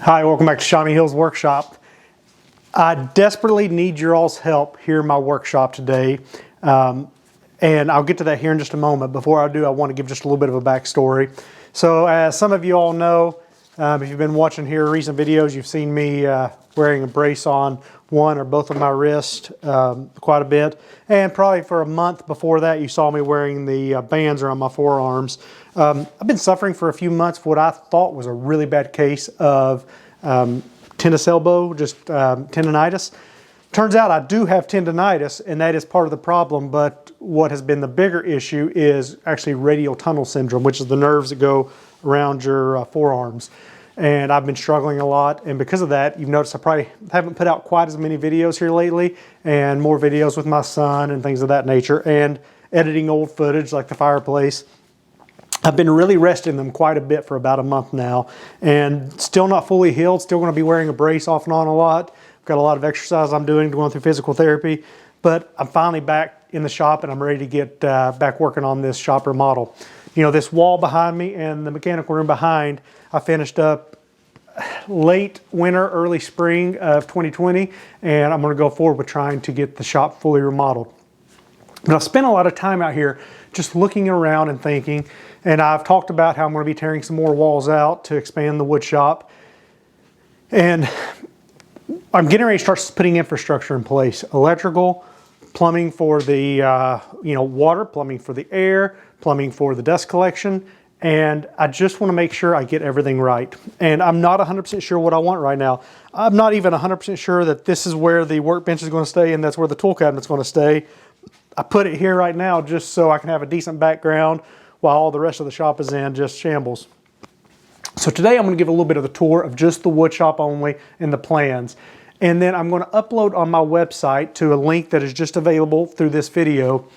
Hi, welcome back to Shawnee Hills Workshop. I desperately need your all's help here in my workshop today. And I'll get to that here in just a moment. Before I do, I want to give just a little bit of a backstory. So as some of you all know, if you've been watching here recent videos, you've seen me wearing a brace on one or both of my wrists quite a bit. And probably for a month before that, you saw me wearing the bands around my forearms. I've been suffering for a few months for what I thought was a really bad case of tendus elbow, just tendonitis. Turns out I do have tendonitis, and that is part of the problem, but what has been the bigger issue is actually radial tunnel syndrome, which is the nerves that go around your forearms. And I've been struggling a lot, and because of that, you've noticed I probably haven't put out quite as many videos here lately, and more videos with my son and things of that nature, and editing old footage like the fireplace. I've been really resting them quite a bit for about a month now, and still not fully healed, still going to be wearing a brace off and on a lot. Got a lot of exercise I'm doing, going through physical therapy, but I'm finally back in the shop and I'm ready to get back working on this shop remodel. You know, this wall behind me and the mechanical room behind, I finished up late winter, early spring of 2020, and I'm going to go forward with trying to get the shop fully remodeled. But I've spent a lot of time out here just looking around and thinking, and I've talked about how I'm going to be tearing some more walls out to expand the wood shop. And I'm getting ready to start putting infrastructure in place. Electrical, plumbing for the water, plumbing for the air, plumbing for the dust collection. And I just want to make sure I get everything right. And I'm not 100% sure what I want right now. I'm not even 100% sure that this is where the workbench is going to stay and that's where the tool cabinet's going to stay. I put it here right now just so I can have a decent background while all the rest of the shop is in just shambles. So today I'm going to give a little bit of a tour of just the wood shop only and the plans. And then I'm going to upload on my website to a link that is just available through this video.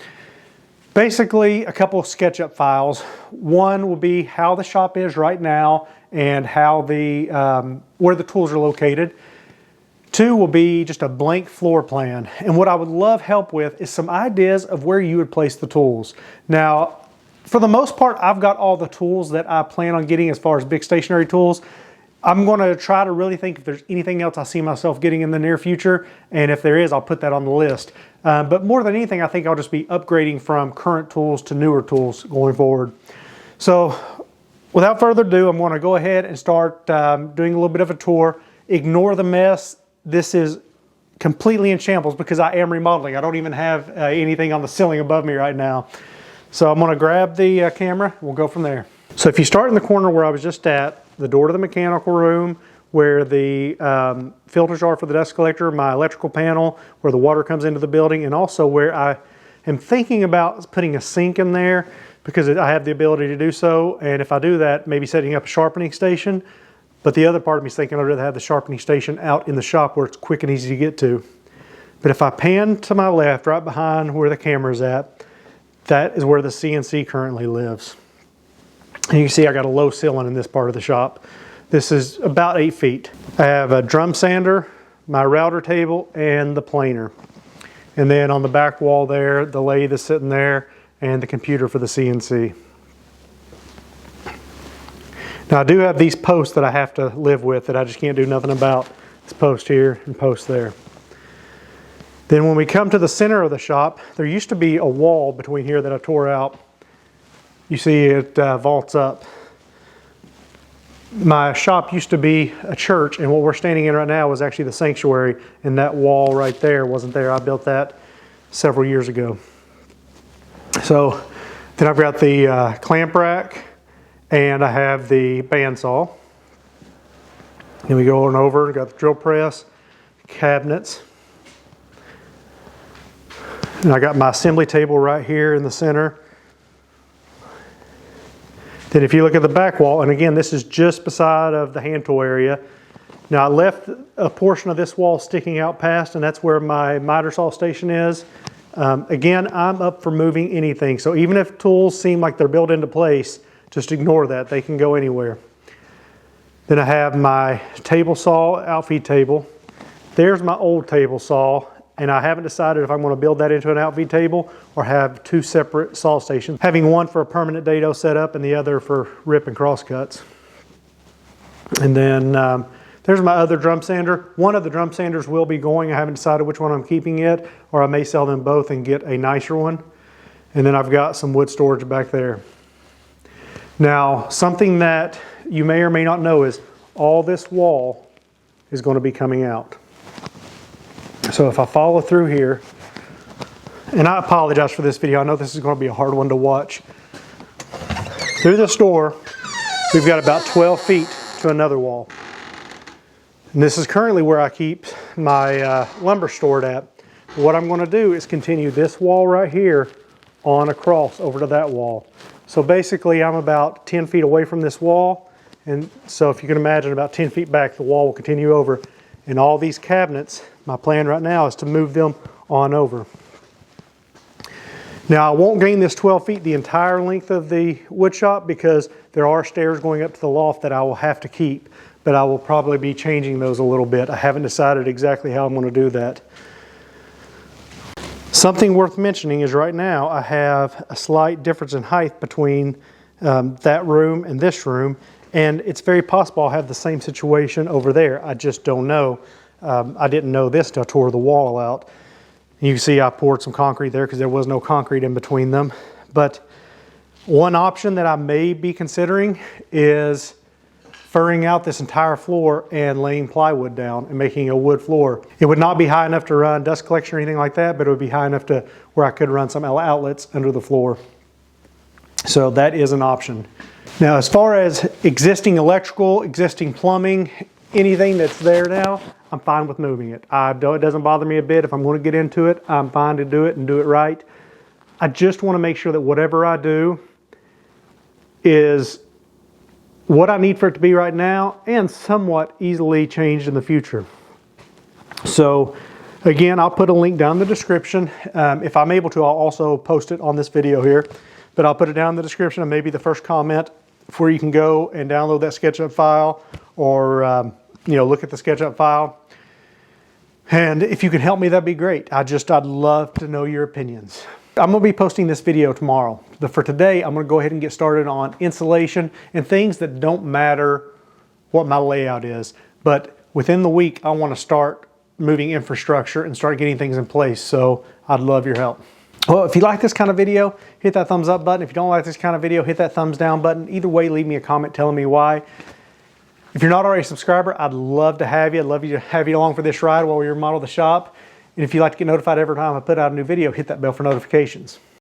Basically, a couple of SketchUp files. One will be how the shop is right now and how where the tools are located. Two will be just a blank floor plan. And what I would love help with is some ideas of where you would place the tools. Now, for the most part, I've got all the tools that I plan on getting as far as big stationary tools. I'm going to try to really think if there's anything else I see myself getting in the near future, and if there is, I'll put that on the list. But more than anything, I think I'll just be upgrading from current tools to newer tools going forward. So without further ado, I'm going to go ahead and start doing a little bit of a tour. Ignore the mess. This is completely in shambles because I am remodeling. I don't even have anything on the ceiling above me right now. So I'm going to grab the camera. We'll go from there. So if you start in the corner where I was just at, the door to the mechanical room, where the filters are for the dust collector, my electrical panel, where the water comes into the building, and also where I am thinking about putting a sink in there because I have the ability to do so. And if I do that, maybe setting up a sharpening station. But the other part of me is thinking I'd rather have the sharpening station out in the shop where it's quick and easy to get to. But if I pan to my left, right behind where the camera's at, that is where the CNC currently lives. And you can see I got a low ceiling in this part of the shop. This is about 8 feet. I have a drum sander, my router table, and the planer. And then on the back wall there, the lathe is sitting there, and the computer for the CNC. Now I do have these posts that I have to live with that I just can't do nothing about. This post here and post there. Then when we come to the center of the shop, there used to be a wall between here that I tore out. You see it vaults up. My shop used to be a church, and what we're standing in right now was actually the sanctuary, and that wall right there wasn't there. I built that several years ago. So then I've got the clamp rack, and I have the bandsaw. Then we go on over, got the drill press, cabinets. And I got my assembly table right here in the center. Then if you look at the back wall, and again, this is just beside of the hand tool area. Now I left a portion of this wall sticking out past, and that's where my miter saw station is. Again, I'm up for moving anything. So even if tools seem like they're built into place, just ignore that. They can go anywhere. Then I have my table saw, outfeed table. There's my old table saw. And I haven't decided if I'm going to build that into an outfeed table or have two separate saw stations, having one for a permanent dado setup and the other for rip and cross cuts. And then There's my other drum sander. One of the drum sanders will be going. I haven't decided which one I'm keeping yet, or I may sell them both and get a nicer one. And then I've got some wood storage back there. Now, something that you may or may not know is all this wall is going to be coming out. So if I follow through here, and I apologize for this video, I know this is going to be a hard one to watch. Through this door, we've got about 12 feet to another wall. And this is currently where I keep my lumber stored at. What I'm going to do is continue this wall right here on across over to that wall. So basically I'm about 10 feet away from this wall, and so if you can imagine, about 10 feet back the wall will continue over, and all these cabinets, my plan right now is to move them on over. Now I won't gain this 12 feet the entire length of the wood shop because there are stairs going up to the loft that I will have to keep, but I will probably be changing those a little bit. I haven't decided exactly how I'm going to do that. Something worth mentioning is right now I have a slight difference in height between that room and this room, and it's very possible I'll have the same situation over there. I just don't know. I didn't know this till I tore the wall out. You can see I poured some concrete there because there was no concrete in between them. But one option that I may be considering is furring out this entire floor and laying plywood down and making a wood floor. It would not be high enough to run dust collection or anything like that, but it would be high enough to where I could run some outlets under the floor. So that is an option. Now, as far as existing electrical, existing plumbing, anything that's there now, I'm fine with moving it. It doesn't bother me a bit. If I'm going to get into it, I'm fine to do it and do it right. I just want to make sure that whatever I do is what I need for it to be right now and somewhat easily changed in the future. So again, I'll put a link down in the description. If I'm able to, I'll also post it on this video here, but I'll put it down in the description and maybe the first comment where you can go and download that SketchUp file or look at the SketchUp file. And if you can help me, that'd be great. I'd love to know your opinions. I'm going to be posting this video tomorrow. But for today, I'm going to go ahead and get started on insulation and things that don't matter what my layout is. But within the week, I want to start moving infrastructure and start getting things in place. So I'd love your help. Well, if you like this kind of video, hit that thumbs up button. If you don't like this kind of video, hit that thumbs down button. Either way, leave me a comment telling me why. If you're not already a subscriber, I'd love to have you. I'd love to have you along for this ride while we remodel the shop. And if you'd like to get notified every time I put out a new video, hit that bell for notifications.